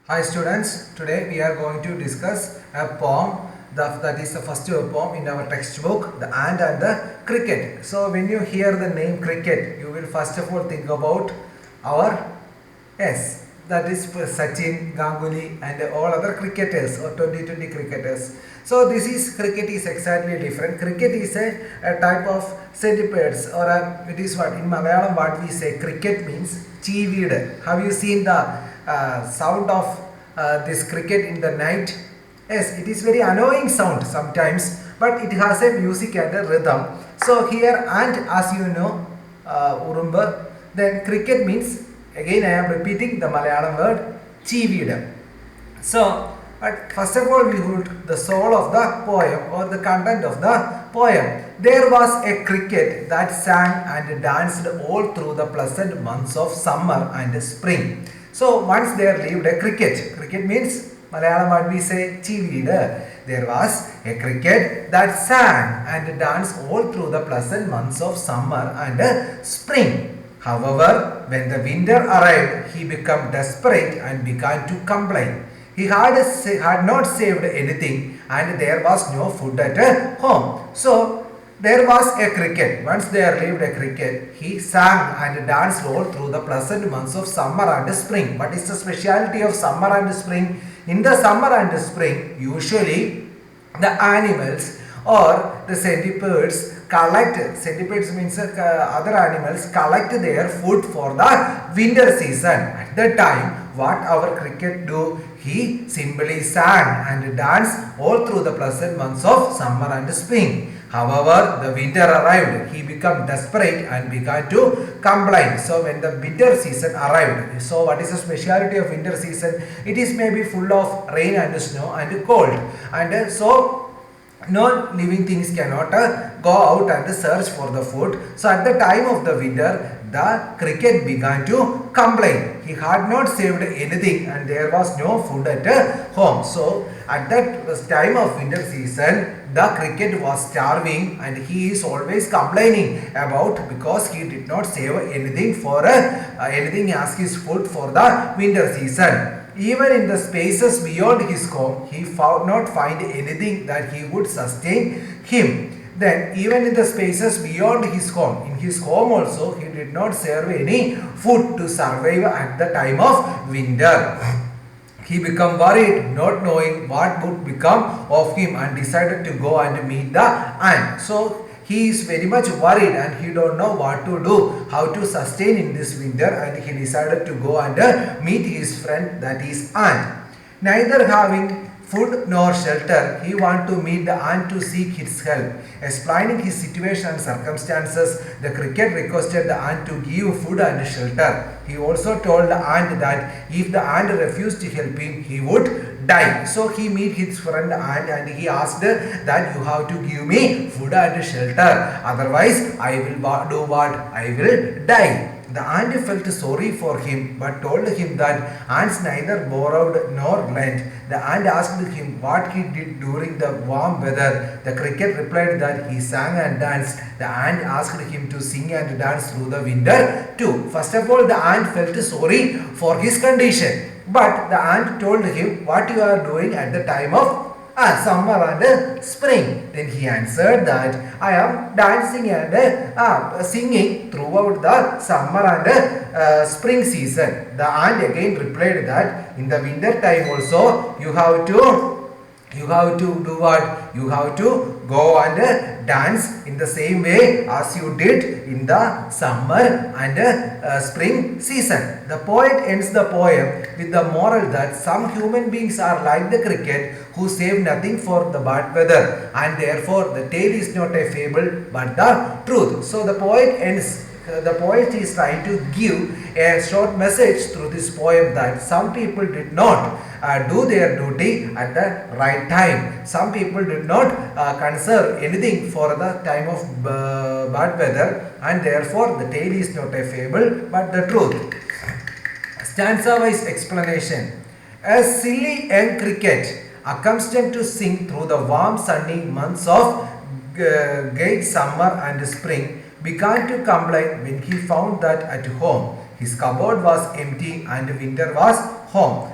Hi students, today we are going to discuss a poem that is the first poem in our textbook, The Ant and the Cricket. So when you hear the name cricket, you will first of all think about our yes, that is Sachin, Ganguly and all other cricketers or 2020 cricketers. So this is cricket is exactly different. Cricket is a type of centipedes or it is what in Malayalam what we say cricket means cheeweed. Have you seen the sound of this cricket in the night? Yes, it is very annoying sound sometimes, but it has a music and a rhythm. So here and as you know, Urumba, then cricket means again I am repeating the Malayalam word cheeveed. So, first of all, we would the soul of the poem or the content of the poem. There was a cricket that sang and danced all through the pleasant months of summer and spring. So, once there lived a cricket. Cricket means Malayalam what we say cheeveed. There was a cricket that sang and danced all through the pleasant months of summer and spring. However, when the winter arrived, he became desperate and began to complain. He had not saved anything and there was no food at home. So, there was a cricket. Once there lived a cricket, he sang and danced all through the pleasant months of summer and spring. What is the speciality of summer and spring? In the summer and spring, usually the animals or the centipedes collect, centipedes means other animals collect their food for the winter season. At that time, what our cricket do? He simply sang and danced all through the pleasant months of summer and spring. However, the winter arrived, he became desperate and began to complain. So, when the winter season arrived, so what is the speciality of winter season? It is maybe full of rain and snow and cold. And so, no living things cannot go out and search for the food. So at the time of the winter, the cricket began to complain. He had not saved anything and there was no food at home. So at that time of winter season, the cricket was starving and he is always complaining about because he did not save anything for anything as his food for the winter season. Even in the spaces beyond his home, he found not find anything that he would sustain him. Then, even in the spaces beyond his home, in his home also, he did not serve any food to survive at the time of winter. He became worried, not knowing what would become of him, and decided to go and meet the ant. So he is very much worried and he don't know what to do, how to sustain in this winter, and he decided to go and meet his friend, that is ant. Neither having food nor shelter, he wanted to meet the ant to seek his help. Explaining his situation and circumstances, the cricket requested the ant to give food and shelter. He also told the ant that if the ant refused to help him, he would die. So he meet his friend ant and he asked that you have to give me food and shelter. Otherwise, I will do what? I will die. The ant felt sorry for him but told him that ants neither borrowed nor lent. The ant asked him what he did during the warm weather. The cricket replied that he sang and danced. The ant asked him to sing and dance through the winter too. First of all, the ant felt sorry for his condition. But the ant told him what you are doing at the time of summer and spring. Then he answered that I am dancing and singing throughout the summer and spring season. The ant again replied that in the winter time also you have to do what? You have to go and dance in the same way as you did in the summer and spring season. The poet ends the poem with the moral that some human beings are like the cricket who save nothing for the bad weather, and therefore the tale is not a fable but the truth. So the poet ends. The poet is trying to give a short message through this poem that some people did not do their duty at the right time. Some people did not conserve anything for the time of bad weather, and therefore the tale is not a fable but the truth. Stanza wise explanation. A silly young cricket, accustomed to sing through the warm sunny months of gay summer and spring, began to complain when he found that at home his cupboard was empty and winter was home.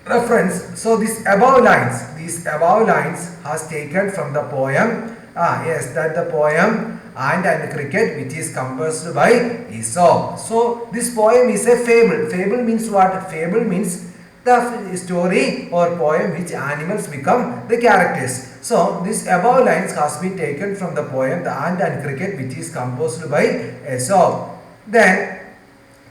reference. So these above lines has taken from the poem. Yes, that the poem Ant and Cricket, which is composed by Aesop. So this poem is a fable. Fable means what? Fable means the story or poem which animals become the characters. So this above lines has been taken from the poem The Ant and Cricket, which is composed by Aesop. Then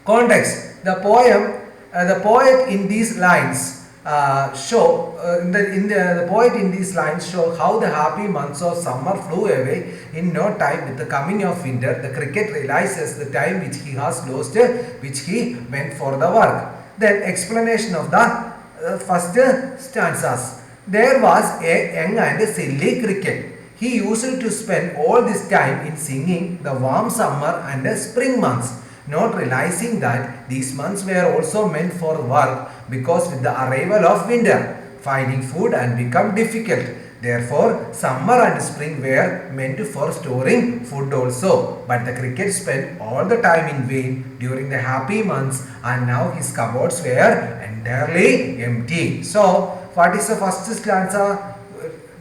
context. The poet in these lines the poet in these lines show how the happy months of summer flew away in no time. With the coming of winter, the cricket realizes the time which he has lost, which he went for the work. Then explanation of the first stanzas. There was a young and silly cricket. He used to spend all this time in singing the warm summer and the spring months, not realizing that these months were also meant for work, because with the arrival of winter, finding food and become difficult. Therefore, summer and spring were meant for storing food also. But the cricket spent all the time in vain during the happy months, and now his cupboards were entirely empty. So, what is the first stanza?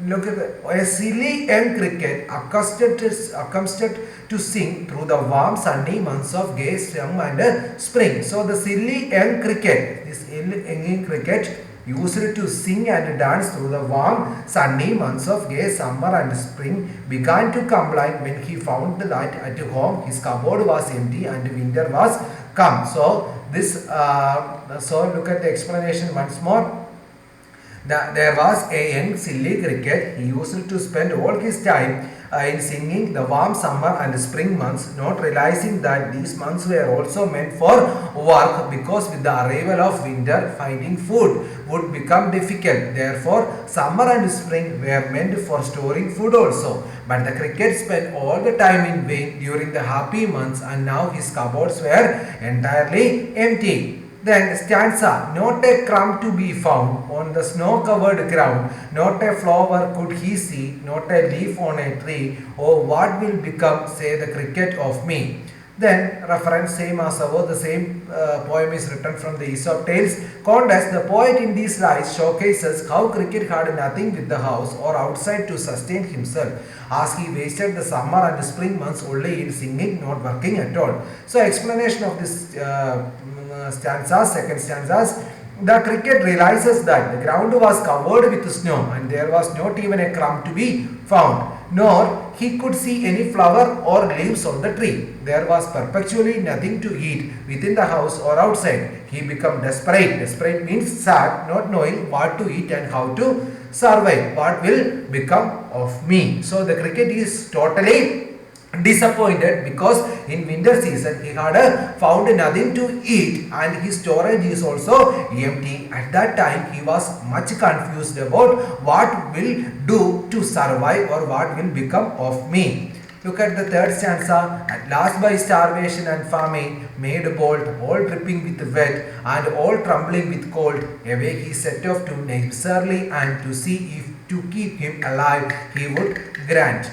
Look at a silly young cricket accustomed to sing through the warm sunny months of gay summer and spring. So the silly young cricket, this young cricket used to sing and dance through the warm sunny months of gay summer and spring, began to complain when he found that at home his cupboard was empty and winter was come. So this so look at the explanation once more. There was a young silly cricket. He used to spend all his time in singing the warm summer and spring months, not realizing that these months were also meant for work, because with the arrival of winter, finding food would become difficult. Therefore, summer and spring were meant for storing food also. But the cricket spent all the time in vain during the happy months, and now his cupboards were entirely empty. Then stanza, not a crumb to be found on the snow-covered ground, not a flower could he see, not a leaf on a tree. Oh, what will become, say the cricket, of me? Then reference same as above, the same poem is written from the Aesop Tales. Context, the poet in these lines showcases how cricket had nothing with the house or outside to sustain himself, as he wasted the summer and spring months only in singing, not working at all. So explanation of this stanzas, second stanzas. The cricket realizes that the ground was covered with snow and there was not even a crumb to be found, nor he could see any flower or leaves on the tree. There was perpetually nothing to eat within the house or outside. He became desperate. Desperate means sad, not knowing what to eat and how to survive. What will become of me? So the cricket is totally disappointed because in winter season he had found nothing to eat and his storage is also empty. At that time he was much confused about what will do to survive or what will become of me. Look at the third stanza. At last by starvation and famine made bold, all dripping with wet and all trembling with cold, away he set off to necessarily and to see if to keep him alive he would grant.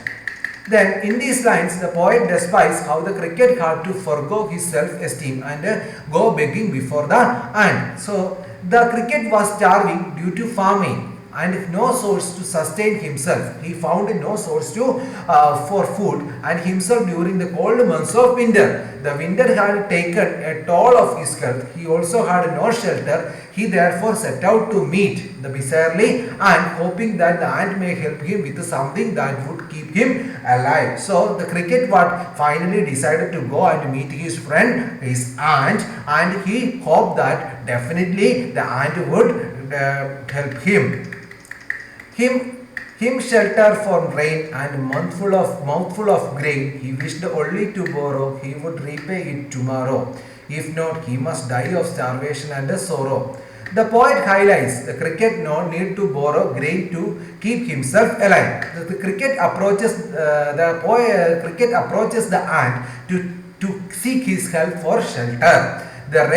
Then in these lines the poet despises how the cricket had to forego his self-esteem and go begging before the ant. So the cricket was starving due to famine and no source to sustain himself. He found no source for food and himself during the cold months of winter. The winter had taken a toll of his health. He also had no shelter. He therefore set out to meet the miserly ant, hoping that the ant may help him with something that would keep him alive. So the cricket finally decided to go and meet his friend, his ant, and he hoped that definitely the ant would help him. Him shelter from rain and mouthful of grain. He wished only to borrow. He would repay it tomorrow. If not, he must die of starvation and sorrow. The poet highlights the cricket no need to borrow grain to keep himself alive. The cricket approaches the ant to seek his help for shelter. The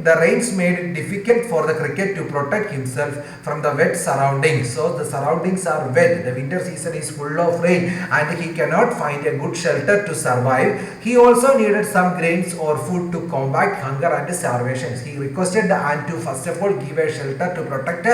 the rains made it difficult for the cricket to protect himself from the wet surroundings. So the surroundings are wet. The winter season is full of rain and he cannot find a good shelter to survive. He also needed some grains or food to combat hunger and starvation. He requested the ant to first of all give a shelter to protect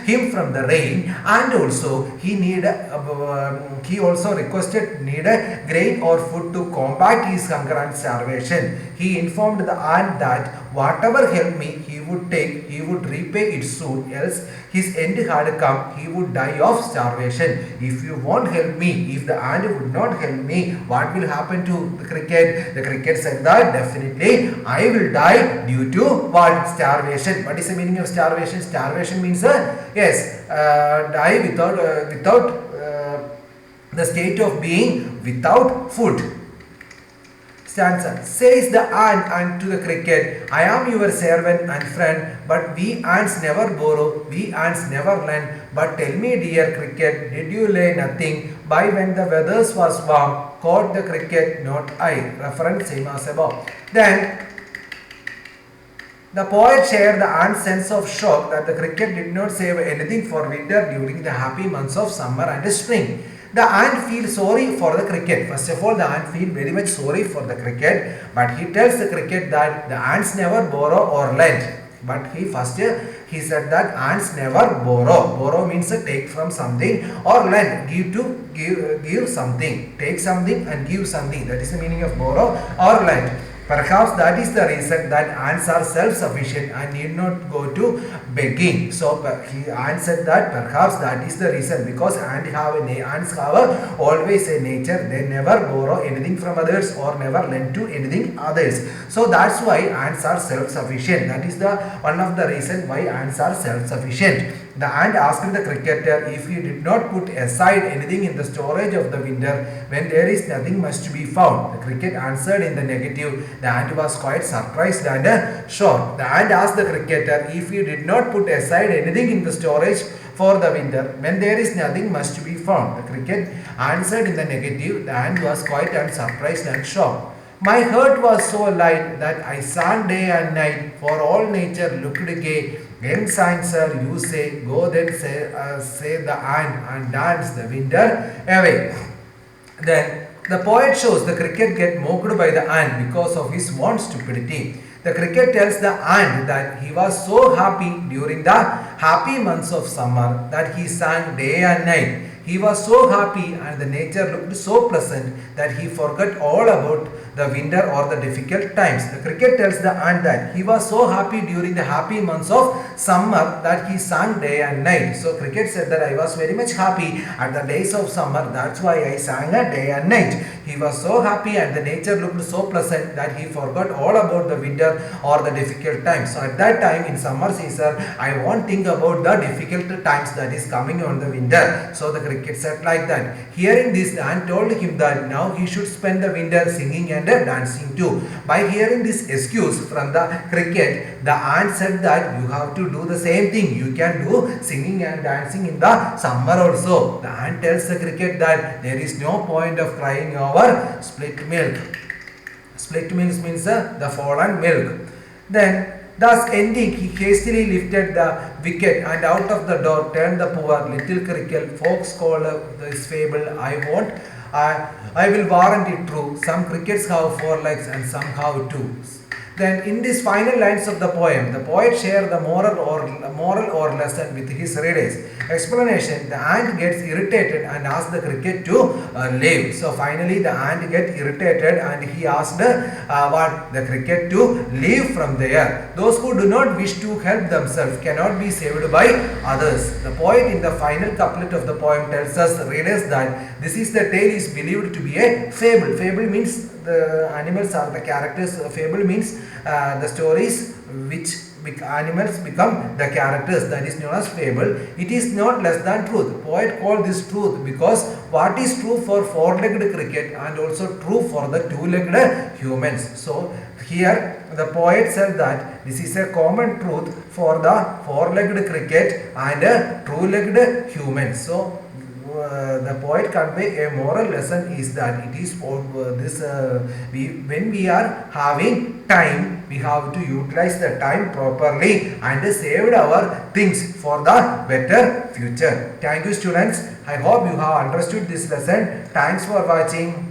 him from the rain, and also he also requested need a grain or food to combat his hunger and starvation. He informed the ant that whatever help me he would take, he would repay it soon, else his end had come, he would die of starvation. If you won't help me, if the ant would not help me, what will happen to the cricket? The cricket said that definitely I will die due to what? Starvation. What is the meaning of starvation? Starvation means die without the state of being without food. Stanza. Says the ant unto the cricket, I am your servant and friend, but we ants never borrow, we ants never lend. But tell me, dear cricket, did you lay nothing by when the weather was warm? Caught the cricket, not I. Reference same as above. Then the poet shared the ant's sense of shock that the cricket did not save anything for winter during the happy months of summer and spring. The ant feels sorry for the cricket. First of all, the ant feels very much sorry for the cricket, but he tells the cricket that the ants never borrow or lend. But he said that ants never borrow. Borrow means take from something, or lend, give something. Take something and give something. That is the meaning of borrow or lend. Perhaps that is the reason that ants are self-sufficient and need not go to begging. So ant said that perhaps that is the reason, because ants have always a nature. They never borrow anything from others or never lend to anything others. So that's why ants are self-sufficient. That is the one of the reason why ants are self-sufficient. The ant asked the cricketer if he did not put aside anything in the storage of the winter when there is nothing much to be found. The cricket answered in the negative. The ant was quite surprised and shocked. The ant asked the cricketer if he did not put aside anything in the storage for the winter when there is nothing much to be found. The cricket answered in the negative. The ant was quite surprised and shocked. My heart was so light that I sang day and night, for all nature looked gay. Young sir, you say, go then say the ant and dance the winter away. Then the poet shows the cricket get mocked by the ant because of his want stupidity. The cricket tells the ant that he was so happy during the happy months of summer that he sang day and night. He was so happy and the nature looked so pleasant that he forgot all about the winter or the difficult times. The cricket tells the ant that he was so happy during the happy months of summer that he sang day and night. So cricket said that I was very much happy at the days of summer, that's why I sang a day and night. He was so happy and the nature looked so pleasant that he forgot all about the winter or the difficult times. So at that time in summer season, I won't think about the difficult times that is coming on the winter. So the cricket said like that. Hearing this, the ant told him that now he should spend the winter singing and dancing too. By hearing this excuse from the cricket, the ant said that you have to do the same thing. You can do singing and dancing in the summer also. The ant tells the cricket that there is no point of crying over split milk. Split milk means the fallen milk. Then thus ending, he hastily lifted the wicket and out of the door turned the poor little cricket. Folks call this fable, I will warrant it true. Some crickets have 4 legs and some have 2. Then in these final lines of the poem, the poet shares the moral or lesson with his readers. Explanation: the ant gets irritated and asks the cricket to leave. So finally the ant gets irritated and he asked the cricket to leave from there. Those who do not wish to help themselves cannot be saved by others. The poet in the final couplet of the poem tells us readers that this is the tale is believed to be a fable. Fable means the animals are the characters. Fable means the stories which animals become the characters, that is known as fable. It is not less than truth. Poet called this truth because what is true for 4-legged cricket and also true for the 2-legged humans. So here the poet said that this is a common truth for the 4-legged cricket and 2-legged humans. So the poet convey a moral lesson is that it is when we are having time, we have to utilize the time properly and save our things for the better future. Thank you, students. I hope you have understood this lesson. Thanks for watching.